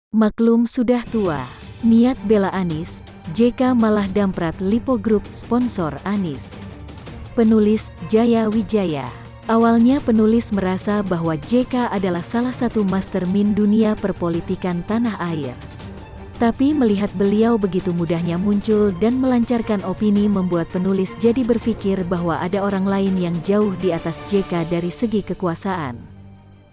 Maklum sudah tua, niat bela Anies, JK malah damprat Lipo Group sponsor Anies. Penulis Jaya Wijaya. Awalnya penulis merasa bahwa JK adalah salah satu mastermind dunia perpolitikan tanah air. Tapi melihat beliau begitu mudahnya muncul dan melancarkan opini membuat penulis jadi berpikir bahwa ada orang lain yang jauh di atas JK dari segi kekuasaan.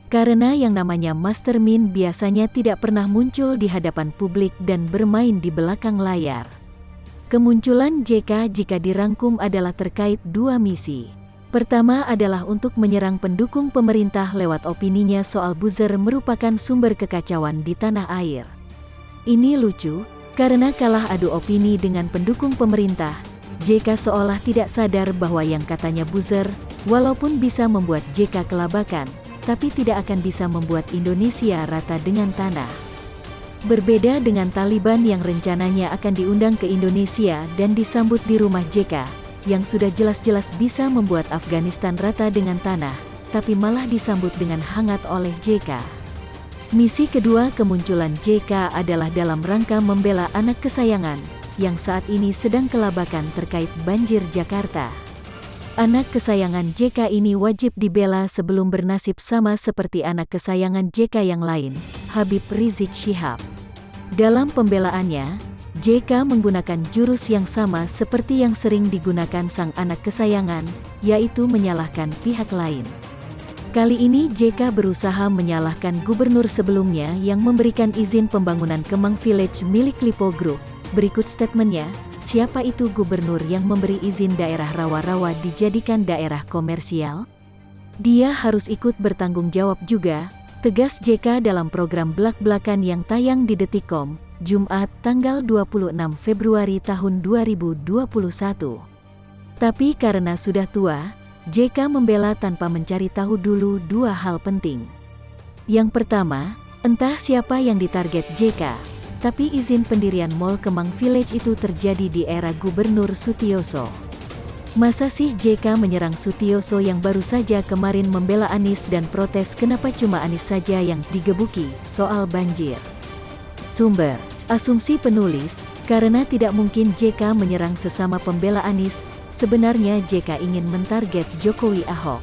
Karena yang namanya mastermind biasanya tidak pernah muncul di hadapan publik dan bermain di belakang layar. Kemunculan JK jika dirangkum adalah terkait dua misi. Pertama adalah untuk menyerang pendukung pemerintah lewat opininya soal buzzer merupakan sumber kekacauan di tanah air. Ini lucu, karena kalah adu opini dengan pendukung pemerintah, JK seolah tidak sadar bahwa yang katanya buzzer, walaupun bisa membuat JK kelabakan, tapi tidak akan bisa membuat Indonesia rata dengan tanah. Berbeda dengan Taliban yang rencananya akan diundang ke Indonesia dan disambut di rumah JK, yang sudah jelas-jelas bisa membuat Afghanistan rata dengan tanah, tapi malah disambut dengan hangat oleh JK. Misi kedua kemunculan JK adalah dalam rangka membela anak kesayangan, yang saat ini sedang kelabakan terkait banjir Jakarta. Anak kesayangan JK ini wajib dibela sebelum bernasib sama seperti anak kesayangan JK yang lain, Habib Rizik Syihab. Dalam pembelaannya, JK menggunakan jurus yang sama seperti yang sering digunakan sang anak kesayangan, yaitu menyalahkan pihak lain. Kali ini JK berusaha menyalahkan gubernur sebelumnya yang memberikan izin pembangunan Kemang Village milik Lipo Group. Berikut statementnya. Siapa itu gubernur yang memberi izin daerah rawa-rawa dijadikan daerah komersial? Dia harus ikut bertanggung jawab juga, tegas JK dalam program Blak-Blakan yang tayang di Detikcom, Jumat tanggal 26 Februari tahun 2021. Tapi karena sudah tua, JK membela tanpa mencari tahu dulu dua hal penting. Yang pertama, entah siapa yang ditarget JK. Tapi izin pendirian Mall Kemang Village itu terjadi di era Gubernur Sutioso. Masa sih JK menyerang Sutioso yang baru saja kemarin membela Anies dan protes kenapa cuma Anies saja yang digebuki soal banjir? Sumber, asumsi penulis, karena tidak mungkin JK menyerang sesama pembela Anies, sebenarnya JK ingin mentarget Jokowi Ahok.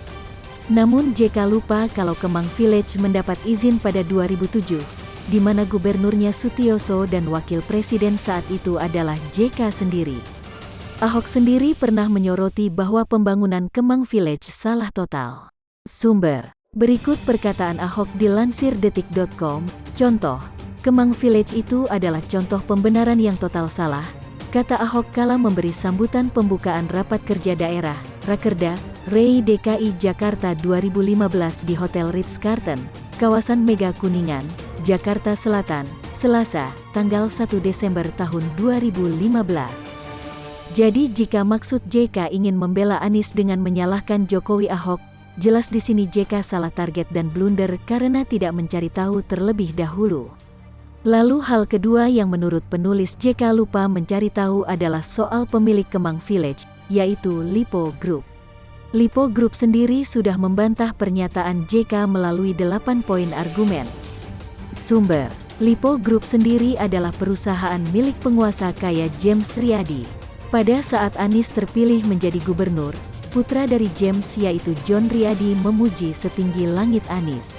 Namun JK lupa kalau Kemang Village mendapat izin pada 2007. Di mana gubernurnya Sutioso dan wakil presiden saat itu adalah JK sendiri. Ahok sendiri pernah menyoroti bahwa pembangunan Kemang Village salah total. Sumber, berikut perkataan Ahok dilansir detik.com, contoh, Kemang Village itu adalah contoh pembenaran yang total salah, kata Ahok kala memberi sambutan pembukaan Rapat Kerja Daerah, Rakerda, REI DKI Jakarta 2015 di Hotel Ritz-Carlton, kawasan Mega Kuningan, Jakarta Selatan, Selasa, tanggal 1 Desember tahun 2015. Jadi jika maksud JK ingin membela Anies dengan menyalahkan Jokowi Ahok, jelas di sini JK salah target dan blunder karena tidak mencari tahu terlebih dahulu. Lalu hal kedua yang menurut penulis JK lupa mencari tahu adalah soal pemilik Kemang Village, yaitu Lipo Group. Lipo Group sendiri sudah membantah pernyataan JK melalui 8 poin argumen. Sumber, Lipo Group sendiri adalah perusahaan milik penguasa kaya James Riyadi. Pada saat Anies terpilih menjadi gubernur, putra dari James yaitu John Riyadi memuji setinggi langit Anies.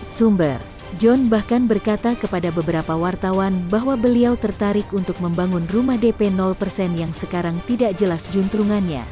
Sumber, John bahkan berkata kepada beberapa wartawan bahwa beliau tertarik untuk membangun rumah DP 0% yang sekarang tidak jelas juntrungannya.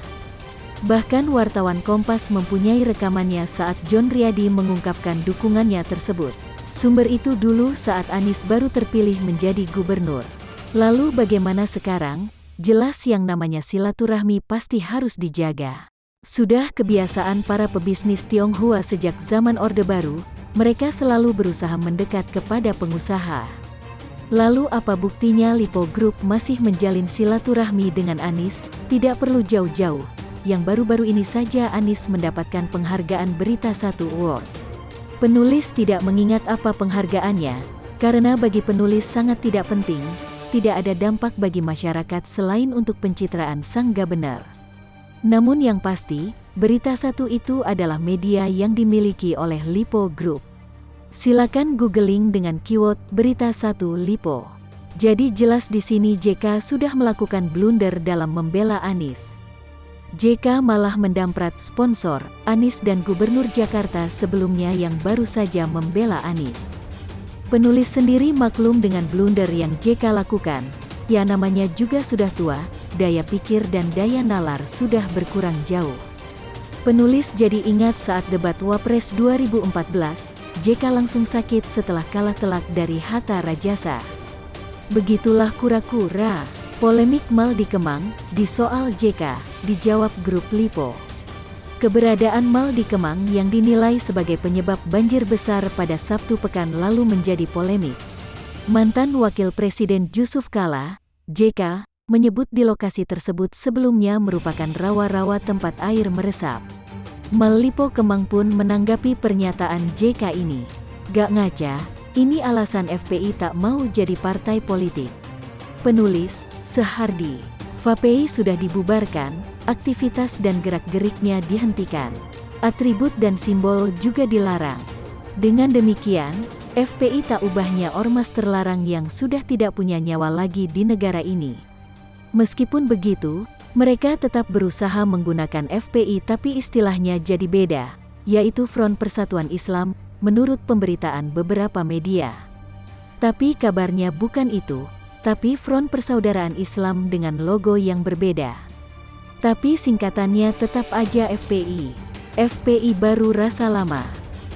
Bahkan wartawan Kompas mempunyai rekamannya saat John Riyadi mengungkapkan dukungannya tersebut. Sumber itu dulu saat Anies baru terpilih menjadi gubernur. Lalu bagaimana sekarang? Jelas yang namanya silaturahmi pasti harus dijaga. Sudah kebiasaan para pebisnis Tionghoa sejak zaman Orde Baru, mereka selalu berusaha mendekat kepada pengusaha. Lalu apa buktinya Lipo Group masih menjalin silaturahmi dengan Anies? Tidak perlu jauh-jauh. Yang baru-baru ini saja Anies mendapatkan penghargaan Berita Satu Award. Penulis tidak mengingat apa penghargaannya, karena bagi penulis sangat tidak penting, tidak ada dampak bagi masyarakat selain untuk pencitraan sang benar. Namun yang pasti, Berita Satu itu adalah media yang dimiliki oleh Lipo Group. Silakan googling dengan keyword berita 1 Lipo. Jadi jelas di sini JK sudah melakukan blunder dalam membela Anies. JK malah mendamprat sponsor Anies dan Gubernur Jakarta sebelumnya yang baru saja membela Anies. Penulis sendiri maklum dengan blunder yang JK lakukan. Ya namanya juga sudah tua, daya pikir dan daya nalar sudah berkurang jauh. Penulis jadi ingat saat debat Wapres 2014, JK langsung sakit setelah kalah telak dari Hatta Rajasa. Begitulah kura-kura, polemik mal di Kemang, di soal JK, dijawab grup Lipo. Keberadaan mal di Kemang yang dinilai sebagai penyebab banjir besar pada Sabtu pekan lalu menjadi polemik. Mantan Wakil Presiden Jusuf Kalla, JK, menyebut di lokasi tersebut sebelumnya merupakan rawa-rawa tempat air meresap. Mal Lipo Kemang pun menanggapi pernyataan JK ini. Gak ngaca, ini alasan FPI tak mau jadi partai politik. Penulis, Sehardi, FPI sudah dibubarkan, aktivitas dan gerak-geriknya dihentikan. Atribut dan simbol juga dilarang. Dengan demikian, FPI tak ubahnya ormas terlarang yang sudah tidak punya nyawa lagi di negara ini. Meskipun begitu, mereka tetap berusaha menggunakan FPI tapi istilahnya jadi beda, yaitu Front Persatuan Islam, menurut pemberitaan beberapa media. Tapi kabarnya bukan itu, tapi Front Persaudaraan Islam dengan logo yang berbeda. Tapi singkatannya tetap aja FPI. FPI baru rasa lama.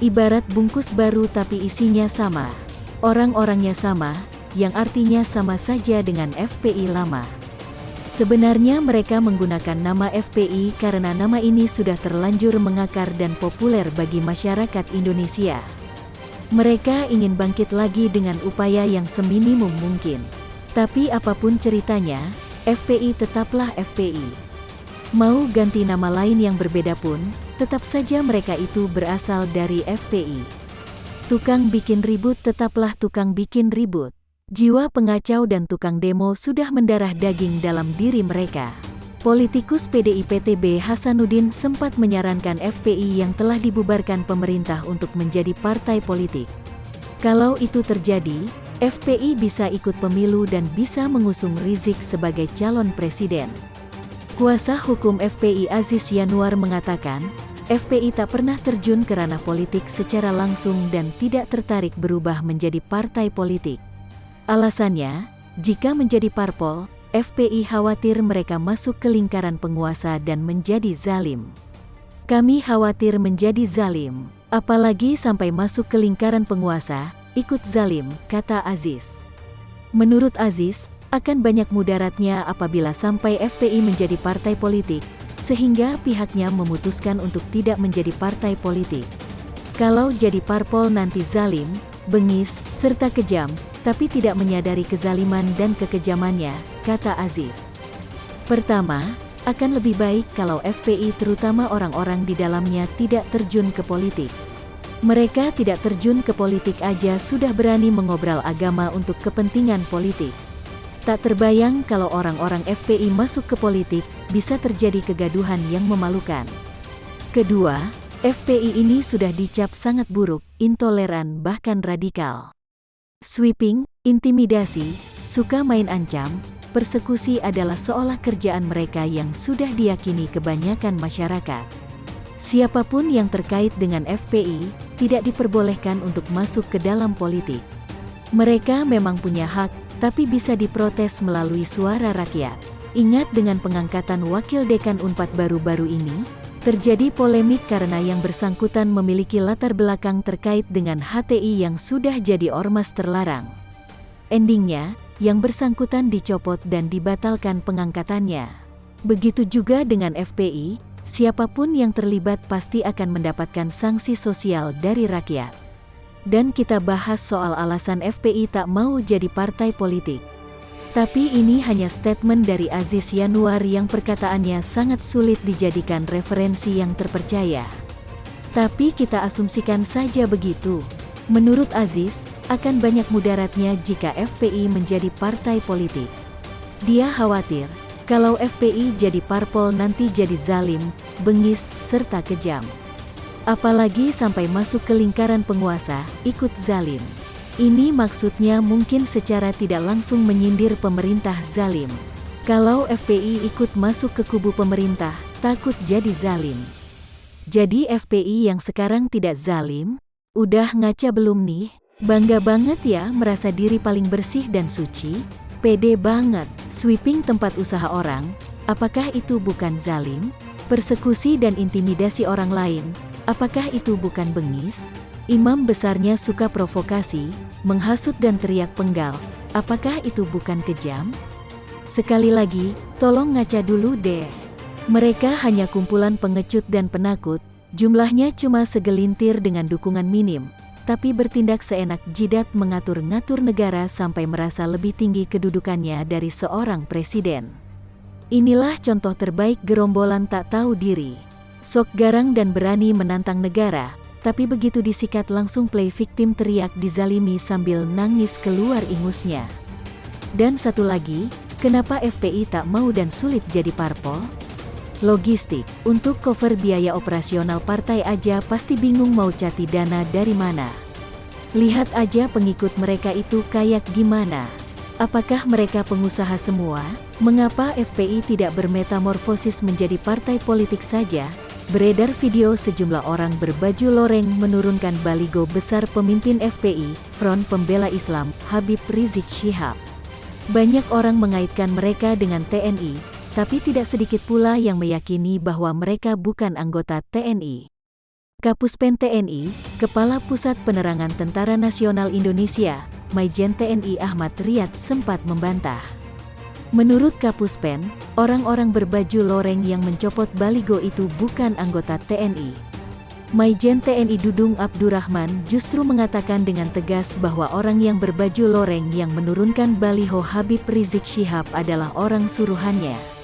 Ibarat bungkus baru tapi isinya sama. Orang-orangnya sama, yang artinya sama saja dengan FPI lama. Sebenarnya mereka menggunakan nama FPI karena nama ini sudah terlanjur mengakar dan populer bagi masyarakat Indonesia. Mereka ingin bangkit lagi dengan upaya yang seminimum mungkin. Tapi apapun ceritanya, FPI tetaplah FPI. Mau ganti nama lain yang berbeda pun, tetap saja mereka itu berasal dari FPI. Tukang bikin ribut tetaplah tukang bikin ribut. Jiwa pengacau dan tukang demo sudah mendarah daging dalam diri mereka. Politikus PDIP TB Hasanuddin sempat menyarankan FPI yang telah dibubarkan pemerintah untuk menjadi partai politik. Kalau itu terjadi, FPI bisa ikut pemilu dan bisa mengusung Rizik sebagai calon presiden. Kuasa hukum FPI Aziz Yanuar mengatakan, FPI tak pernah terjun ke ranah politik secara langsung dan tidak tertarik berubah menjadi partai politik. Alasannya, jika menjadi parpol, FPI khawatir mereka masuk ke lingkaran penguasa dan menjadi zalim. Kami khawatir menjadi zalim, apalagi sampai masuk ke lingkaran penguasa, ikut zalim, kata Aziz. Menurut Aziz, akan banyak mudaratnya apabila sampai FPI menjadi partai politik, sehingga pihaknya memutuskan untuk tidak menjadi partai politik. Kalau jadi parpol nanti zalim, bengis, serta kejam, tapi tidak menyadari kezaliman dan kekejamannya, kata Aziz. Pertama, akan lebih baik kalau FPI terutama orang-orang di dalamnya tidak terjun ke politik. Mereka tidak terjun ke politik aja sudah berani mengobrol agama untuk kepentingan politik. Tak terbayang kalau orang-orang FPI masuk ke politik, bisa terjadi kegaduhan yang memalukan. Kedua, FPI ini sudah dicap sangat buruk, intoleran bahkan radikal. Sweeping, intimidasi, suka main ancam, persekusi adalah seolah kerjaan mereka yang sudah diyakini kebanyakan masyarakat. Siapapun yang terkait dengan FPI, tidak diperbolehkan untuk masuk ke dalam politik. Mereka memang punya hak, tapi bisa diprotes melalui suara rakyat. Ingat dengan pengangkatan Wakil Dekan Unpad baru-baru ini, terjadi polemik karena yang bersangkutan memiliki latar belakang terkait dengan HTI yang sudah jadi ormas terlarang. Endingnya, yang bersangkutan dicopot dan dibatalkan pengangkatannya. Begitu juga dengan FPI, siapapun yang terlibat pasti akan mendapatkan sanksi sosial dari rakyat. Dan kita bahas soal alasan FPI tak mau jadi partai politik. Tapi ini hanya statement dari Aziz Yanuar yang perkataannya sangat sulit dijadikan referensi yang terpercaya. Tapi kita asumsikan saja begitu. Menurut Aziz, akan banyak mudaratnya jika FPI menjadi partai politik. Dia khawatir, kalau FPI jadi parpol nanti jadi zalim, bengis, serta kejam. Apalagi sampai masuk ke lingkaran penguasa, ikut zalim. Ini maksudnya mungkin secara tidak langsung menyindir pemerintah zalim. Kalau FPI ikut masuk ke kubu pemerintah, takut jadi zalim. Jadi FPI yang sekarang tidak zalim? Udah ngaca belum nih? Bangga banget ya merasa diri paling bersih dan suci? Pede banget, sweeping tempat usaha orang, apakah itu bukan zalim? Persekusi dan intimidasi orang lain, apakah itu bukan bengis? Imam besarnya suka provokasi, menghasut dan teriak penggal, apakah itu bukan kejam? Sekali lagi, tolong ngaca dulu deh. Mereka hanya kumpulan pengecut dan penakut, jumlahnya cuma segelintir dengan dukungan minim, tapi bertindak seenak jidat mengatur-ngatur negara sampai merasa lebih tinggi kedudukannya dari seorang presiden. Inilah contoh terbaik gerombolan tak tahu diri. Sok garang dan berani menantang negara, tapi begitu disikat langsung play victim teriak dizalimi sambil nangis keluar ingusnya. Dan satu lagi, kenapa FPI tak mau dan sulit jadi parpol? Logistik, untuk cover biaya operasional partai aja pasti bingung mau cari dana dari mana. Lihat aja pengikut mereka itu kayak gimana. Apakah mereka pengusaha semua? Mengapa FPI tidak bermetamorfosis menjadi partai politik saja? Beredar video sejumlah orang berbaju loreng menurunkan baligo besar pemimpin FPI, Front Pembela Islam, Habib Rizik Syihab. Banyak orang mengaitkan mereka dengan TNI, tapi tidak sedikit pula yang meyakini bahwa mereka bukan anggota TNI. Kapuspen TNI, Kepala Pusat Penerangan Tentara Nasional Indonesia, Maijen TNI Ahmad Riyad sempat membantah. Menurut Kapuspen, orang-orang berbaju loreng yang mencopot baligo itu bukan anggota TNI. Maijen TNI Dudung Abdurrahman justru mengatakan dengan tegas bahwa orang yang berbaju loreng yang menurunkan baliho Habib Rizik Syihab adalah orang suruhannya.